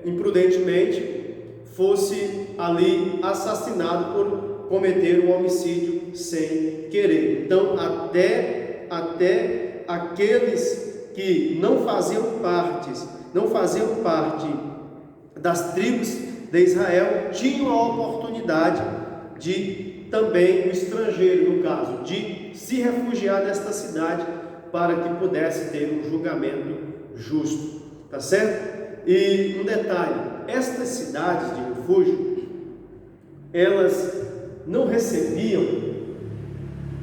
imprudentemente fosse ali assassinado por cometer um homicídio sem querer. Então, até aqueles que não faziam parte das tribos de Israel tinham a oportunidade de também, o estrangeiro no caso, de se refugiar nesta cidade para que pudesse ter um julgamento justo, tá certo? E um detalhe, estas cidades de refúgio, elas não recebiam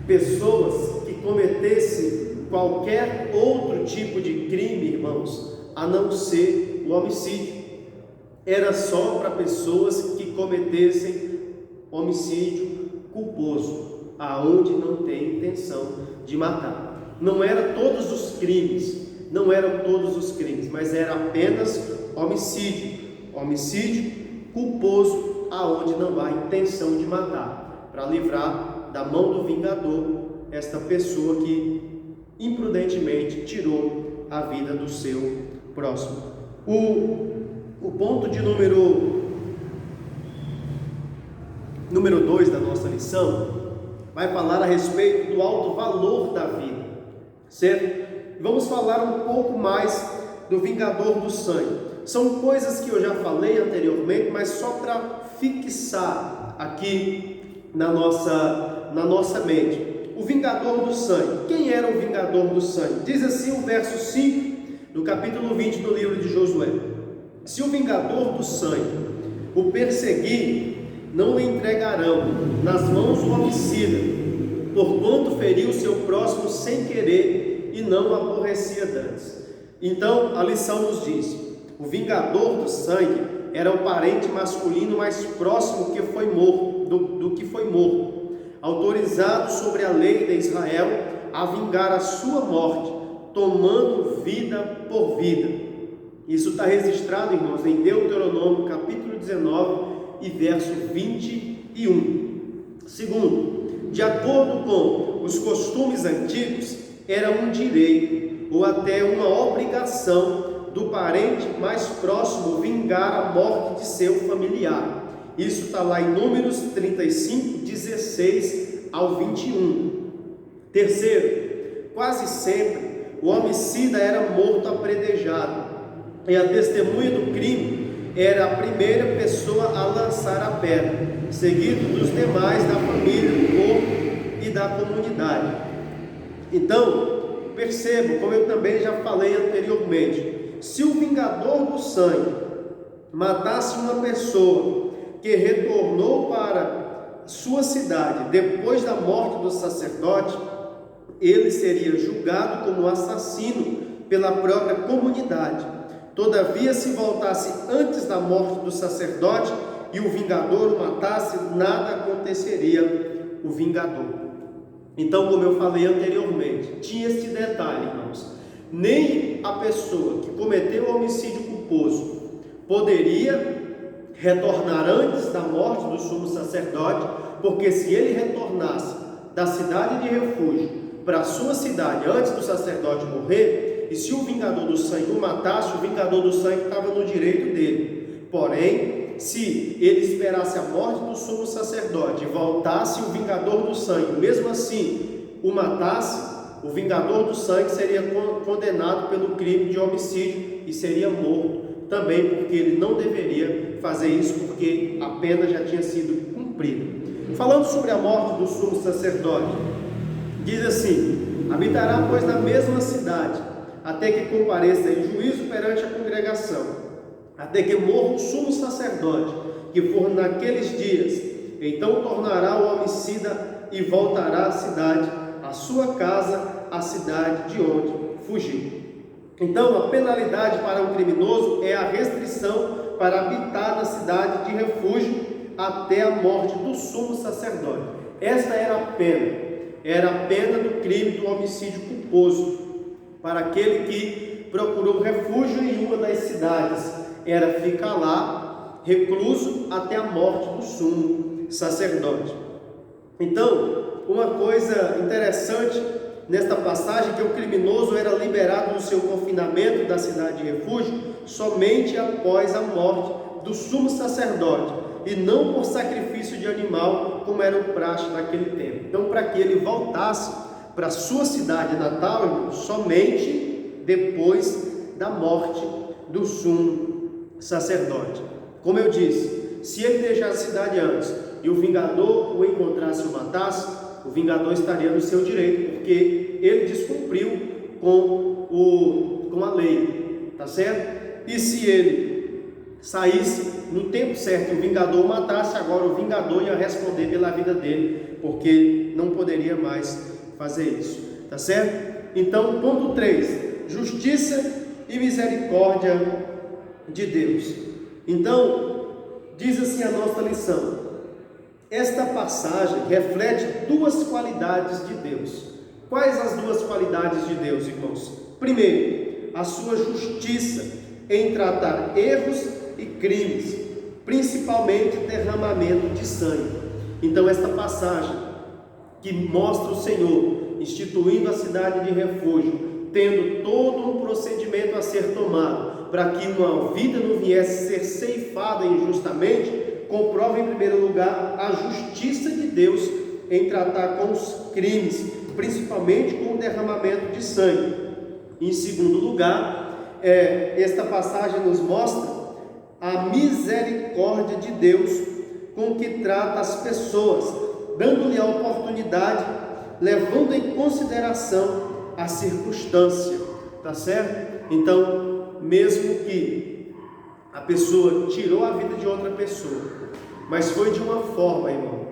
pessoas que cometessem qualquer outro tipo de crime, irmãos, a não ser o homicídio. Era só para pessoas que cometessem homicídio culposo, aonde não tem intenção de matar. Não eram todos os crimes, mas era apenas homicídio culposo, aonde não há intenção de matar, para livrar da mão do vingador esta pessoa que imprudentemente tirou a vida do seu próximo. O ponto de número 2 da nossa lição vai falar a respeito do alto valor da vida, certo? Vamos falar um pouco mais do vingador do sangue. São coisas que eu já falei anteriormente, mas só para fixar aqui na nossa mente. O vingador do sangue. Quem era o vingador do sangue? Diz assim o verso 5 do capítulo 20 do livro de Josué: se o vingador do sangue o perseguir, não lhe entregarão nas mãos do homicida, porquanto feriu seu próximo sem querer e não aborrecia dantes. Então a lição nos diz: o vingador do sangue era o parente masculino mais próximo que foi morto, do que foi morto, autorizado sobre a lei de Israel a vingar a sua morte, tomando vida por vida. Isso está registrado, irmãos, em Deuteronômio capítulo 19 e verso 21. Segundo, de acordo com os costumes antigos, era um direito ou até uma obrigação do parente mais próximo vingar a morte de seu familiar. Isso está lá em Números 35, 16 ao 21. Terceiro, quase sempre o homicida era morto apredejado, e a testemunha do crime era a primeira pessoa a lançar a pedra, seguido dos demais da família, do corpo e da comunidade. Então, percebam, como eu também já falei anteriormente, se o vingador do sangue matasse uma pessoa que retornou para sua cidade depois da morte do sacerdote, ele seria julgado como assassino pela própria comunidade. Todavia, se voltasse antes da morte do sacerdote e o vingador o matasse, nada aconteceria o vingador. Então, como eu falei anteriormente, tinha este detalhe, irmãos: nem a pessoa que cometeu o homicídio culposo poderia retornar antes da morte do sumo sacerdote, porque se ele retornasse da cidade de refúgio para a sua cidade antes do sacerdote morrer, e se o vingador do sangue o matasse, o vingador do sangue estava no direito dele. Porém, se ele esperasse a morte do sumo sacerdote e voltasse o vingador do sangue, mesmo assim o matasse, o vingador do sangue seria condenado pelo crime de homicídio e seria morto também, porque ele não deveria fazer isso, porque a pena já tinha sido cumprida. Falando sobre a morte do sumo sacerdote, diz assim: habitará, pois, na mesma cidade, até que compareça em juízo perante a congregação, até que morra o sumo sacerdote, que for naqueles dias. Então tornará o homicida e voltará à cidade, à sua casa, à cidade de onde fugiu. Então, a penalidade para um criminoso é a restrição para habitar na cidade de refúgio até a morte do sumo sacerdote. Esta era a pena do crime do homicídio culposo, para aquele que procurou refúgio em uma das cidades, era ficar lá, recluso, até a morte do sumo sacerdote. Então, uma coisa interessante nesta passagem, que o criminoso era liberado do seu confinamento da cidade de refúgio somente após a morte do sumo sacerdote, e não por sacrifício de animal, como era o praxe naquele tempo. Então, para que ele voltasse para a sua cidade natal, irmão, somente depois da morte do sumo sacerdote. Como eu disse, se ele deixasse a cidade antes e o vingador o encontrasse e o matasse, o vingador estaria no seu direito, porque ele descumpriu com a lei, tá certo? E se ele saísse no tempo certo e o vingador o matasse, agora o vingador ia responder pela vida dele, porque não poderia mais fazer isso, tá certo? Então, ponto 3, justiça e misericórdia de Deus. Então, diz assim a nossa lição: esta passagem reflete duas qualidades de Deus. Quais as duas qualidades de Deus, irmãos? Primeiro, a sua justiça em tratar erros e crimes, principalmente derramamento de sangue. Então, esta passagem que mostra o Senhor instituindo a cidade de refúgio, tendo todo um procedimento a ser tomado para que uma vida não viesse a ser ceifada injustamente, comprova em primeiro lugar a justiça de Deus em tratar com os crimes, principalmente com o derramamento de sangue. Em segundo lugar, esta passagem nos mostra a misericórdia de Deus com que trata as pessoas, dando-lhe a oportunidade, levando em consideração a circunstância, tá certo? Então, mesmo que a pessoa tirou a vida de outra pessoa, mas foi de uma forma, irmão,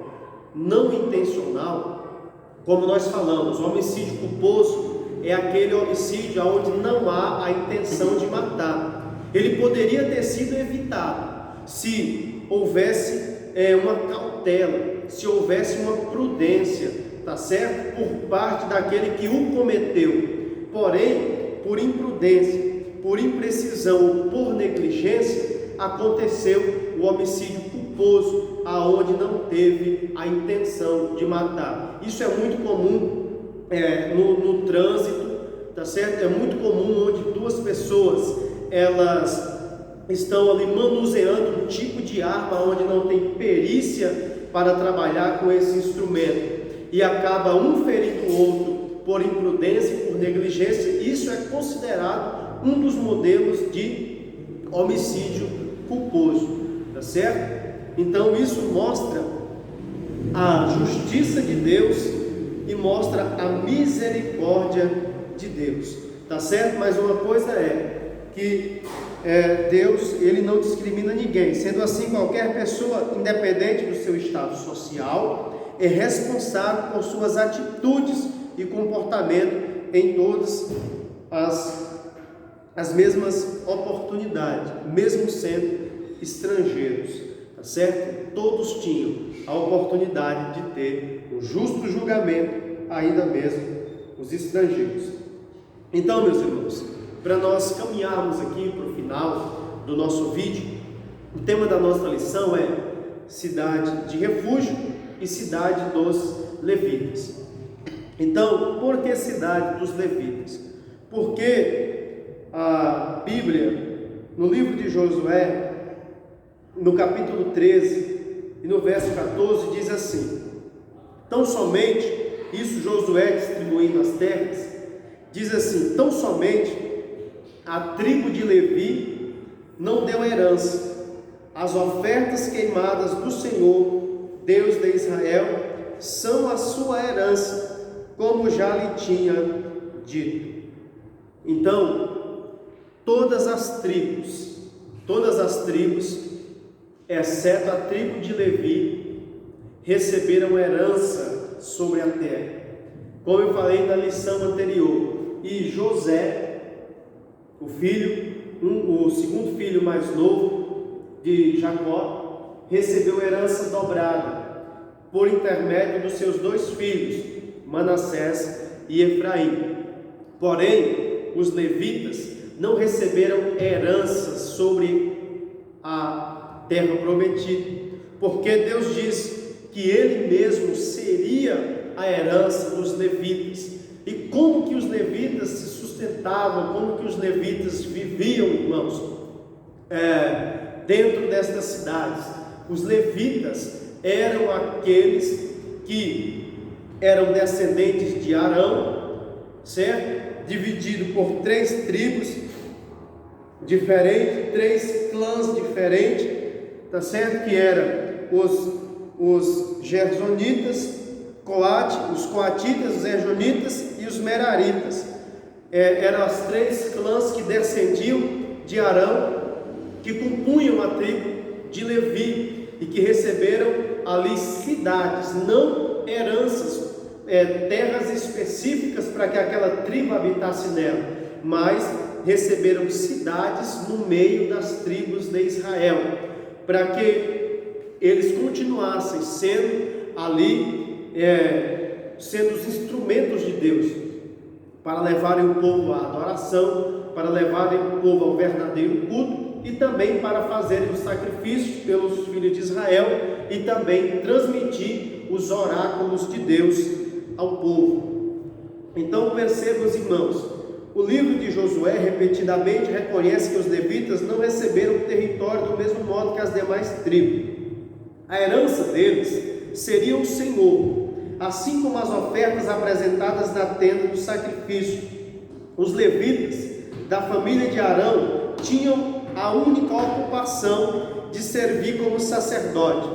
não intencional, como nós falamos, o homicídio culposo é aquele homicídio onde não há a intenção de matar. Ele poderia ter sido evitado se houvesse uma cautela, se houvesse uma prudência, tá certo? Por parte daquele que o cometeu. Porém, por imprudência, por imprecisão, por negligência, aconteceu o homicídio culposo, aonde não teve a intenção de matar. Isso é muito comum no trânsito, tá certo? É muito comum onde duas pessoas elas estão ali manuseando um tipo de arma onde não tem perícia para trabalhar com esse instrumento e acaba um ferindo o outro por imprudência e por negligência. Isso é considerado um dos modelos de homicídio culposo, tá certo? Então isso mostra a justiça de Deus e mostra a misericórdia de Deus, tá certo? Mas uma coisa que Deus, ele não discrimina ninguém. Sendo assim, qualquer pessoa, independente do seu estado social, é responsável por suas atitudes e comportamento em todas as mesmas oportunidades, mesmo sendo estrangeiros, tá certo? Todos tinham a oportunidade de ter o justo julgamento, ainda mesmo os estrangeiros. Então, meus irmãos, para nós caminharmos aqui para o final do nosso vídeo, o tema da nossa lição é cidade de refúgio e cidade dos levitas. Então, por que cidade dos levitas? Porque a Bíblia, no livro de Josué, no capítulo 13 e no verso 14, diz assim: tão somente, isso Josué distribuindo as terras, diz assim: tão somente a tribo de Levi não deu herança. As ofertas queimadas do Senhor, Deus de Israel, são a sua herança, como já lhe tinha dito. Então, todas as tribos, exceto a tribo de Levi, receberam herança sobre a terra. Como eu falei na lição anterior, e José, o segundo filho mais novo de Jacó, recebeu herança dobrada por intermédio dos seus dois filhos, Manassés e Efraim. Porém, os levitas não receberam herança sobre a terra prometida, porque Deus diz que Ele mesmo seria a herança dos levitas. E como que os levitas se sustentavam, como que os levitas viviam, irmãos? dentro destas cidades. Os levitas eram aqueles que eram descendentes de Arão, certo? Dividido por 3 tribos diferentes, 3 clãs diferentes, tá certo? Que eram os Gersonitas, os Coatitas, os Gersonitas e os Meraritas. Eram as 3 clãs que descendiam de Arão, que compunham a tribo de Levi e que receberam ali cidades, não heranças, terras específicas para que aquela tribo habitasse nela, mas receberam cidades no meio das tribos de Israel, para que eles continuassem sendo ali, sendo os instrumentos de Deus, para levarem o povo à adoração, para levarem o povo ao verdadeiro culto, e também para fazerem os sacrifícios pelos filhos de Israel, e também transmitir os oráculos de Deus ao povo. Então percebam, os irmãos, o livro de Josué repetidamente reconhece que os levitas não receberam o território do mesmo modo que as demais tribos. A herança deles seria o Senhor, assim como as ofertas apresentadas na tenda do sacrifício. Os levitas da família de Arão tinham a única ocupação de servir como sacerdote.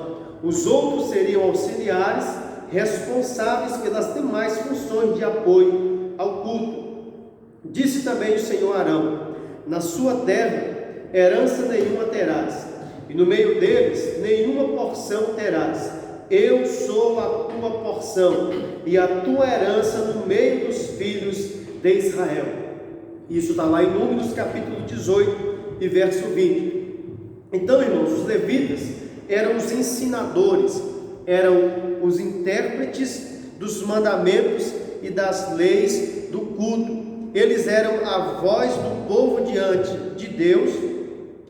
Os outros seriam auxiliares, responsáveis pelas demais funções de apoio ao culto. Disse também o Senhor a Arão: na sua terra herança nenhuma terás, e no meio deles nenhuma porção terás. Eu sou a tua porção e a tua herança no meio dos filhos de Israel. Isso está lá em Números capítulo 18 e verso 20. Então, irmãos, os levitas eram os ensinadores, eram os intérpretes dos mandamentos e das leis do culto. Eles eram a voz do povo diante de Deus,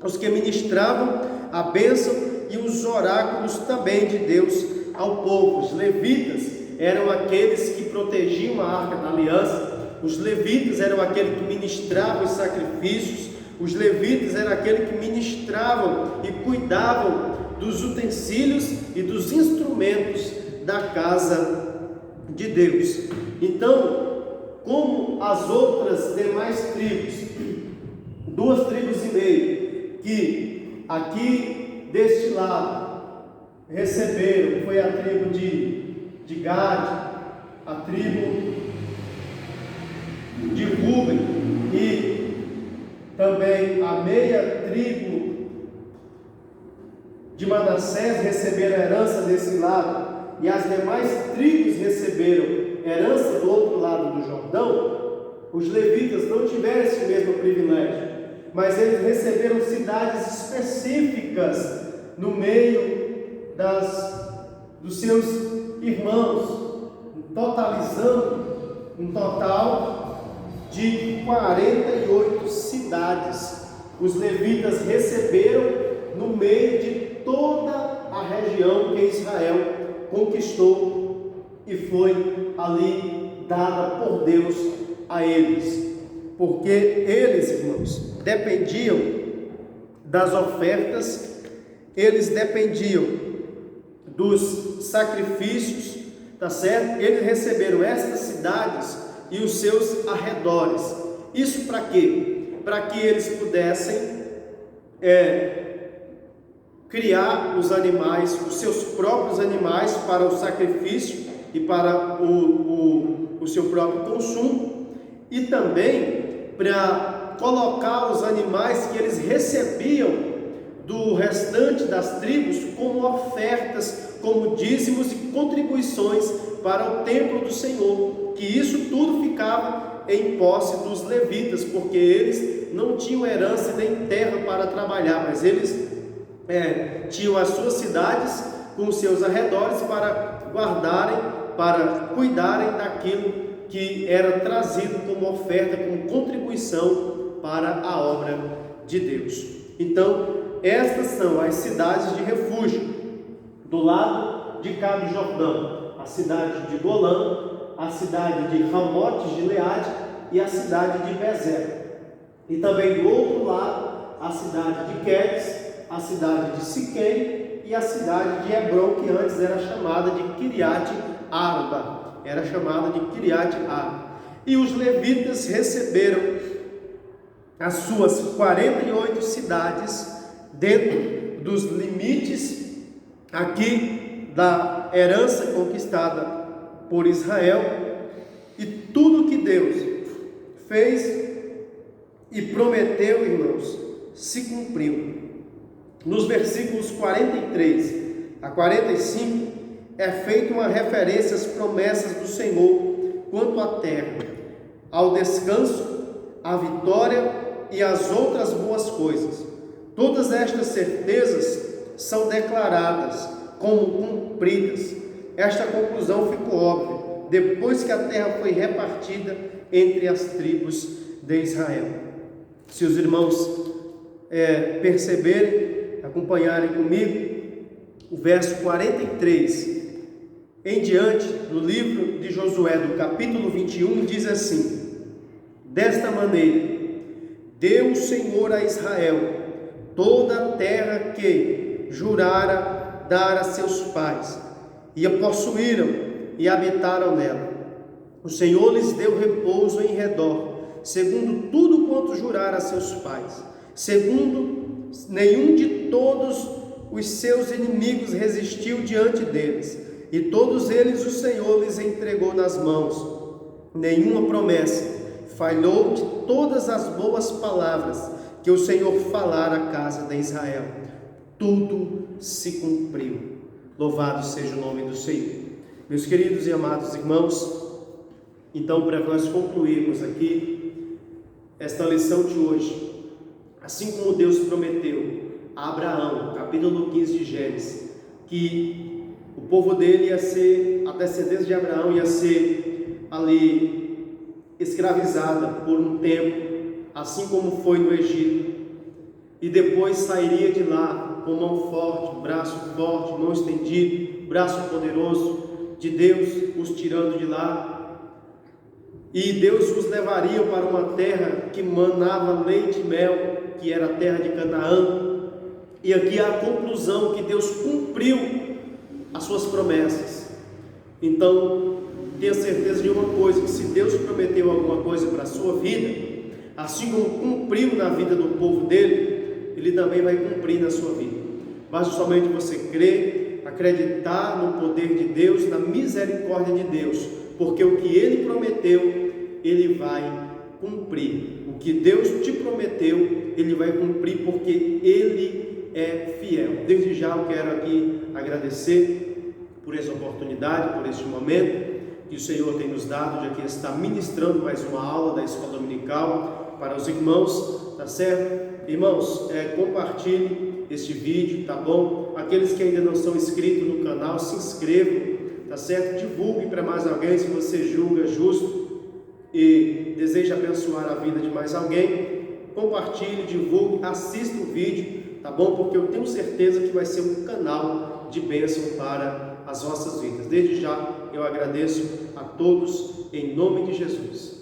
os que ministravam a bênção e os oráculos também de Deus ao povo. Os levitas eram aqueles que protegiam a arca da aliança. Os levitas eram aqueles que ministravam os sacrifícios. Os levitas eram aqueles que ministravam e cuidavam dos utensílios e dos instrumentos da casa de Deus. Então, como as outras demais tribos, 2 tribos e meio, que aqui deste lado receberam, foi a tribo de Gade, a tribo de Rúben e também a meia tribo de Manassés receberam a herança desse lado, e as demais tribos receberam herança do outro lado do Jordão. Os levitas não tiveram esse mesmo privilégio, mas eles receberam cidades específicas no meio dos seus irmãos, totalizando um total de 48 cidades. Os levitas receberam no meio de toda a região que Israel conquistou e foi ali dada por Deus a eles, porque eles, irmãos, dependiam das ofertas, eles dependiam dos sacrifícios, tá certo? Eles receberam estas cidades e os seus arredores. Isso para quê? Para que eles pudessem criar os animais, os seus próprios animais para o sacrifício e para o seu próprio consumo, e também para colocar os animais que eles recebiam do restante das tribos como ofertas, como dízimos e contribuições para o templo do Senhor, que isso tudo ficava em posse dos levitas, porque eles não tinham herança nem terra para trabalhar, mas eles tinham as suas cidades com os seus arredores para guardarem, para cuidarem daquilo que era trazido como oferta, como contribuição para a obra de Deus. Então, estas são as cidades de refúgio do lado de cá do Jordão: a cidade de Golã, a cidade de Ramote Gileade e a cidade de Bezer. E também do outro lado a cidade de Quedes, a cidade de Siquém e a cidade de Hebron, que antes era chamada de Kiriat Arba. Era chamada de Kiriat Arba. E os levitas receberam as suas 48 cidades dentro dos limites aqui da herança conquistada por Israel, e tudo que Deus fez e prometeu, irmãos, se cumpriu. Nos versículos 43 a 45 é feita uma referência às promessas do Senhor quanto à terra, ao descanso, à vitória e às outras boas coisas. Todas estas certezas são declaradas como cumpridas. Esta conclusão ficou óbvia depois que a terra foi repartida entre as tribos de Israel. Se os irmãos perceberem, acompanharem comigo, o verso 43 em diante, no livro de Josué, do capítulo 21, diz assim: desta maneira, deu o Senhor a Israel toda a terra que jurara dar a seus pais, e a possuíram e habitaram nela. O Senhor lhes deu repouso em redor, segundo tudo quanto jurara a seus pais, segundo nenhum de todos os seus inimigos resistiu diante deles, e todos eles o Senhor lhes entregou nas mãos. Nenhuma promessa falhou de todas as boas palavras que o Senhor falara à casa de Israel. Tudo se cumpriu. Louvado seja o nome do Senhor. Meus queridos e amados irmãos, então, para nós concluirmos aqui esta lição de hoje, assim como Deus prometeu a Abraão, capítulo 15 de Gênesis, que o povo dele ia ser, a descendência de Abraão ia ser ali escravizada por um tempo, assim como foi no Egito, e depois sairia de lá com mão forte, mão estendida, braço poderoso de Deus os tirando de lá, e Deus os levaria para uma terra que manava leite e mel, que era a terra de Canaã. E aqui há a conclusão que Deus cumpriu as suas promessas. Então, tenha certeza de uma coisa, que se Deus prometeu alguma coisa para a sua vida, assim como cumpriu na vida do povo dele, Ele também vai cumprir na sua vida. Basta somente você crer, acreditar no poder de Deus, na misericórdia de Deus, porque o que Ele prometeu, Ele vai cumprir. O que Deus te prometeu, Ele vai cumprir, porque Ele é fiel. Desde já eu quero aqui agradecer por essa oportunidade, por este momento que o Senhor tem nos dado de aqui estar ministrando mais uma aula da escola dominical para os irmãos, tá certo? Irmãos, compartilhe este vídeo, tá bom? Aqueles que ainda não são inscritos no canal, se inscrevam, tá certo? Divulgue para mais alguém, se você julga justo e deseja abençoar a vida de mais alguém. Compartilhe, divulgue, assista o vídeo, tá bom? Porque eu tenho certeza que vai ser um canal de bênção para as vossas vidas. Desde já eu agradeço a todos em nome de Jesus.